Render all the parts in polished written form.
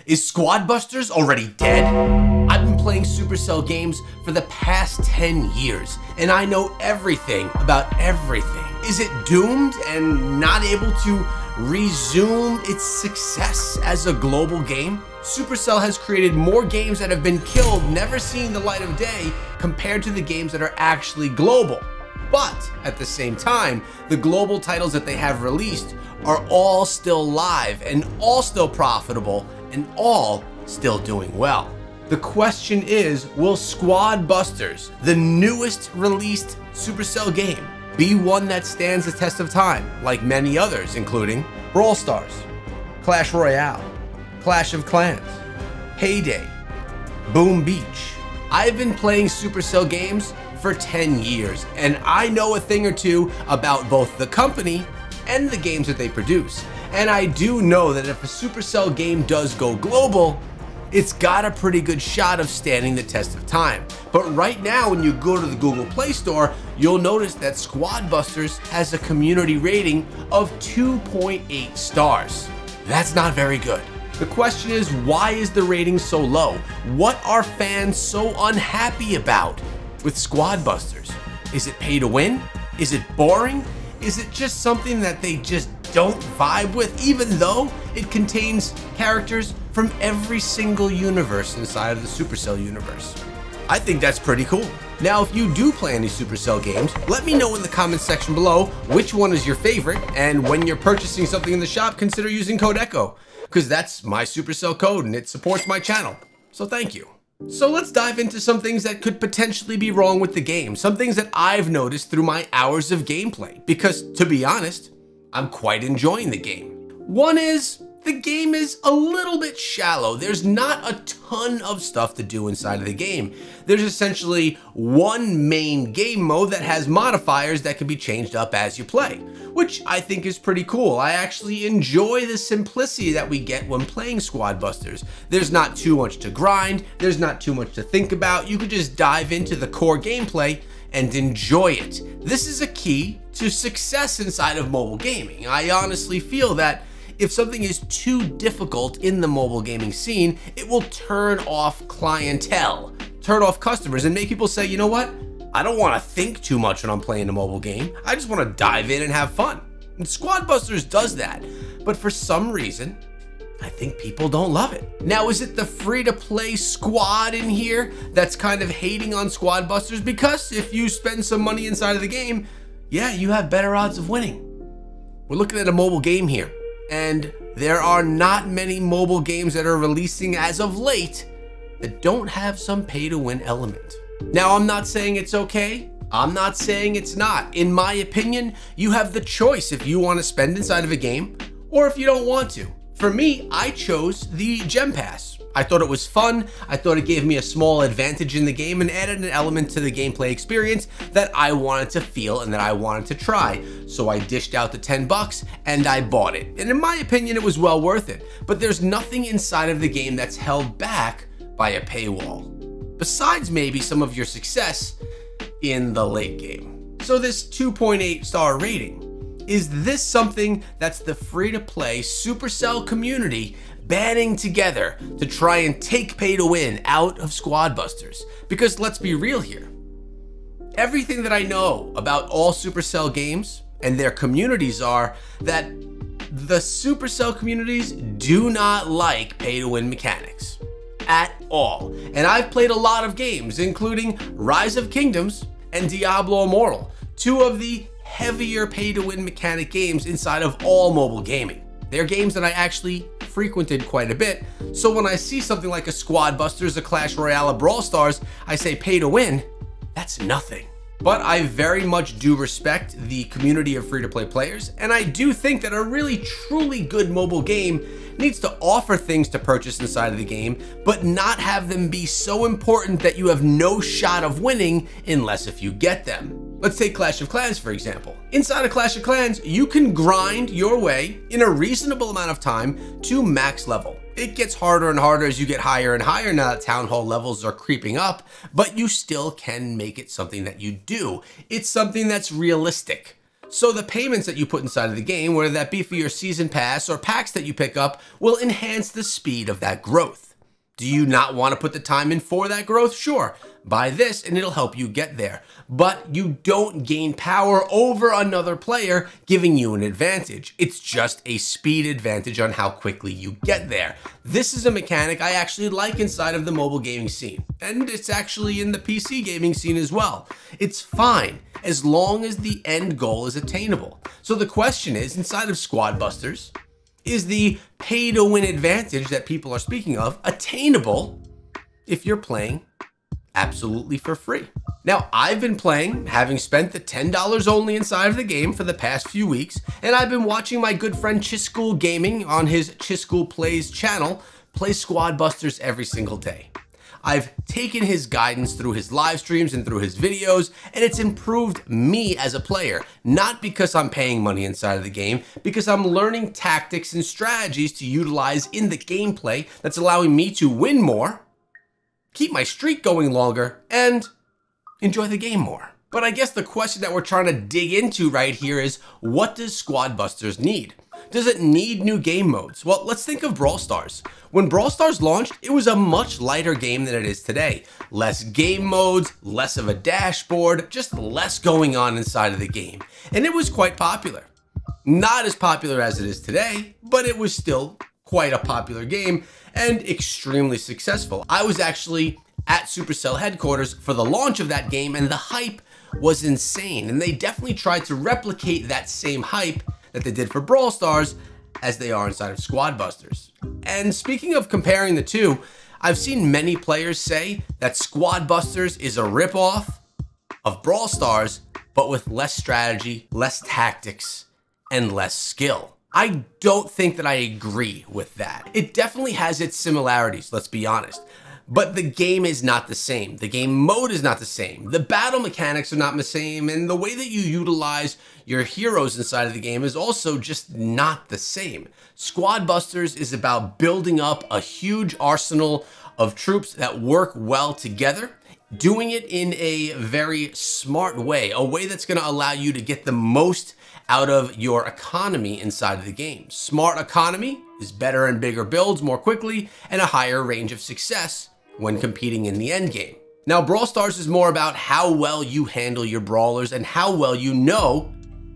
Is Squad Busters already dead? I've been playing Supercell games for the past 10 years, and I know everything about everything. Is it doomed and not able to resume its success as a global game? Supercell has created more games that have been killed, never seeing the light of day, compared to the games that are actually global. But at the same time, the global titles that they have released are all still live and all still profitable and all still doing well. The question is, will Squad Busters, the newest released Supercell game, be one that stands the test of time, like many others, including Brawl Stars, Clash Royale, Clash of Clans, Heyday, Boom Beach? I've been playing Supercell games for 10 years, and I know a thing or two about both the company and the games that they produce. And I do know that if a Supercell game does go global, it's got a pretty good shot of standing the test of time. But right now, when you go to the Google Play Store, you'll notice that Squad Busters has a community rating of 2.8 stars. That's not very good. The question is, why is the rating so low? What are fans so unhappy about with Squad Busters? Is it pay to win? Is it boring? Is it just something that they just don't vibe with, even though it contains characters from every single universe inside of the Supercell universe? I think that's pretty cool. Now, if you do play any Supercell games, let me know in the comments section below which one is your favorite, and when you're purchasing something in the shop, consider using code ECHO, because that's my Supercell code and it supports my channel. So thank you. So let's dive into some things that could potentially be wrong with the game, some things that I've noticed through my hours of gameplay, because to be honest, I'm quite enjoying the game. One is, the game is a little bit shallow. There's not a ton of stuff to do inside of the game. There's essentially one main game mode that has modifiers that can be changed up as you play, which I think is pretty cool. I actually enjoy the simplicity that we get when playing Squad Busters. There's not too much to grind, there's not too much to think about. You could just dive into the core gameplay and enjoy it. This is a key to success inside of mobile gaming. I honestly feel that if something is too difficult in the mobile gaming scene, it will turn off clientele, turn off customers, and make people say, you know what? I don't want to think too much when I'm playing a mobile game. I just want to dive in and have fun. And Squad Busters does that, but for some reason, I think people don't love it. Now, is it the free-to-play squad in here that's kind of hating on Squad Busters? Because if you spend some money inside of the game, yeah, you have better odds of winning. We're looking at a mobile game here, and there are not many mobile games that are releasing as of late that don't have some pay-to-win element. Now, I'm not saying it's okay. I'm not saying it's not. In my opinion, you have the choice if you want to spend inside of a game or if you don't want to. For me, I chose the Gem Pass. I thought it was fun. I thought it gave me a small advantage in the game and added an element to the gameplay experience that I wanted to feel and that I wanted to try. So I dished out the 10 bucks and I bought it. And in my opinion, it was well worth it. But there's nothing inside of the game that's held back by a paywall, besides maybe some of your success in the late game. So this 2.8 star rating, is this something that's the free-to-play Supercell community banding together to try and take pay to win out of Squad Busters? Because let's be real here. Everything that I know about all Supercell games and their communities are that the Supercell communities do not like pay to win mechanics at all. And I've played a lot of games, including Rise of Kingdoms and Diablo Immortal, two of the heavier pay-to-win mechanic games inside of all mobile gaming. They're games that I actually frequented quite a bit, so when I see something like a Squad Busters, a Clash Royale, a Brawl Stars, I say pay-to-win, that's nothing. But I very much do respect the community of free-to-play players, and I do think that a really truly good mobile game needs to offer things to purchase inside of the game, but not have them be so important that you have no shot of winning unless if you get them. Let's take Clash of Clans, for example. Inside of Clash of Clans, you can grind your way in a reasonable amount of time to max level. It gets harder and harder as you get higher and higher now that town hall levels are creeping up, but you still can make it something that you do. It's something that's realistic. So the payments that you put inside of the game, whether that be for your season pass or packs that you pick up, will enhance the speed of that growth. Do you not want to put the time in for that growth? Sure, buy this and it'll help you get there. But you don't gain power over another player giving you an advantage. It's just a speed advantage on how quickly you get there. This is a mechanic I actually like inside of the mobile gaming scene. And it's actually in the PC gaming scene as well. It's fine as long as the end goal is attainable. So the question is, inside of Squad Busters, is the pay-to-win advantage that people are speaking of attainable if you're playing absolutely for free? Now, I've been playing, having spent the $10 only inside of the game for the past few weeks, and I've been watching my good friend Chiscool Gaming on his Chiscool Plays channel play Squad Busters every single day. I've taken his guidance through his live streams and through his videos, and it's improved me as a player, not because I'm paying money inside of the game, because I'm learning tactics and strategies to utilize in the gameplay that's allowing me to win more, keep my streak going longer, and enjoy the game more. But I guess the question that we're trying to dig into right here is, what does Squad Busters need? Does it need new game modes? Well, let's think of Brawl Stars. When Brawl Stars launched, it was a much lighter game than it is today. Less game modes, less of a dashboard, just less going on inside of the game. And it was quite popular. Not as popular as it is today, but it was still quite a popular game and extremely successful. I was actually at Supercell headquarters for the launch of that game, and the hype was insane. And they definitely tried to replicate that same hype that they did for Brawl Stars as they are inside of Squad Busters. And speaking of comparing the two, I've seen many players say that Squad Busters is a ripoff of Brawl Stars, but with less strategy, less tactics, and less skill. I don't think that I agree with that. It definitely has its similarities, let's be honest. But the game is not the same. The game mode is not the same. The battle mechanics are not the same, and the way that you utilize your heroes inside of the game is also just not the same. Squad Busters is about building up a huge arsenal of troops that work well together, doing it in a very smart way, a way that's going to allow you to get the most out of your economy inside of the game. Smart economy is better and bigger builds more quickly and a higher range of success when competing in the end game. Now, Brawl Stars is more about how well you handle your brawlers and how well you know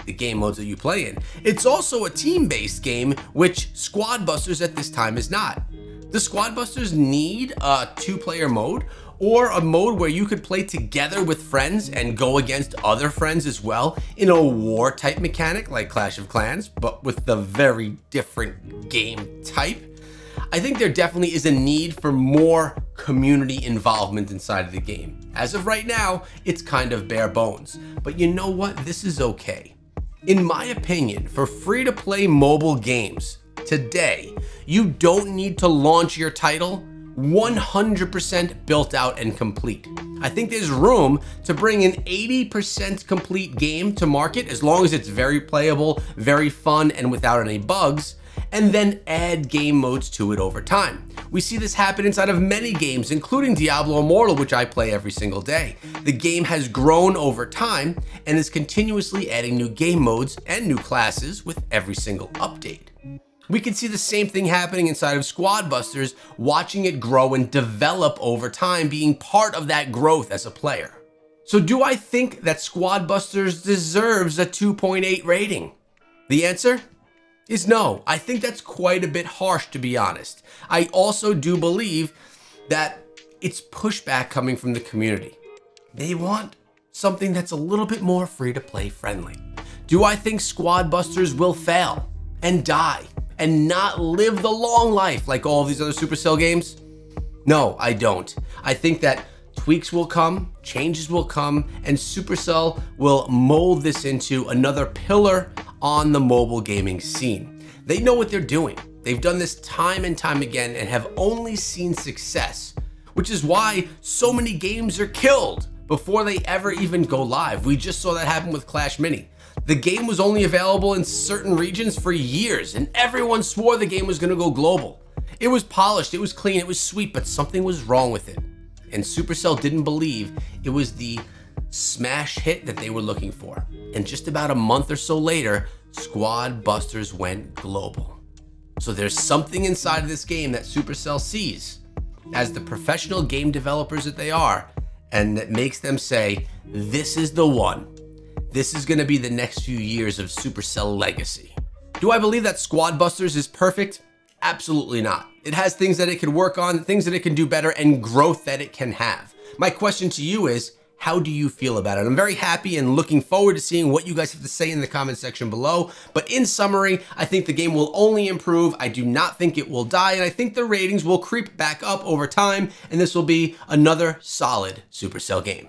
the game modes that you play in. It's also a team-based game, which Squad Busters at this time is not. The Squad Busters need a two-player mode, or a mode where you could play together with friends and go against other friends as well in a war type mechanic like Clash of Clans, but with the very different game type. I think there definitely is a need for more community involvement inside of the game. As of right now, it's kind of bare bones. But you know what? This is okay. In my opinion, for free-to-play mobile games today, you don't need to launch your title 100% built out and complete. I think there's room to bring an 80% complete game to market as long as it's very playable, very fun, and without any bugs, and then add game modes to it over time. We see this happen inside of many games, including Diablo Immortal, which I play every single day. The game has grown over time and is continuously adding new game modes and new classes with every single update. We can see the same thing happening inside of Squad Busters, watching it grow and develop over time, being part of that growth as a player. So do I think that Squad Busters deserves a 2.8 rating? The answer is no. I think that's quite a bit harsh, to be honest. I also do believe that it's pushback coming from the community. They want something that's a little bit more free-to-play friendly. Do I think Squad Busters will fail and die and not live the long life like all of these other Supercell games? No, I don't. I think that tweaks will come, changes will come, and Supercell will mold this into another pillar on the mobile gaming scene. They know what they're doing. They've done this time and time again and have only seen success, which is why so many games are killed before they ever even go live. We just saw that happen with Clash Mini. The game was only available in certain regions for years, and everyone swore the game was gonna go global. It was polished, it was clean, it was sweet, but something was wrong with it. And Supercell didn't believe it was the smash hit that they were looking for. And just about a month or so later, Squad Busters went global. So there's something inside of this game that Supercell sees as the professional game developers that they are, and that makes them say, this is the one. This is gonna be the next few years of Supercell legacy. Do I believe that Squad Busters is perfect? Absolutely not. It has things that it can work on, things that it can do better, and growth that it can have. My question to you is, how do you feel about it? I'm very happy and looking forward to seeing what you guys have to say in the comment section below. But in summary, I think the game will only improve. I do not think it will die, and I think the ratings will creep back up over time, and this will be another solid Supercell game.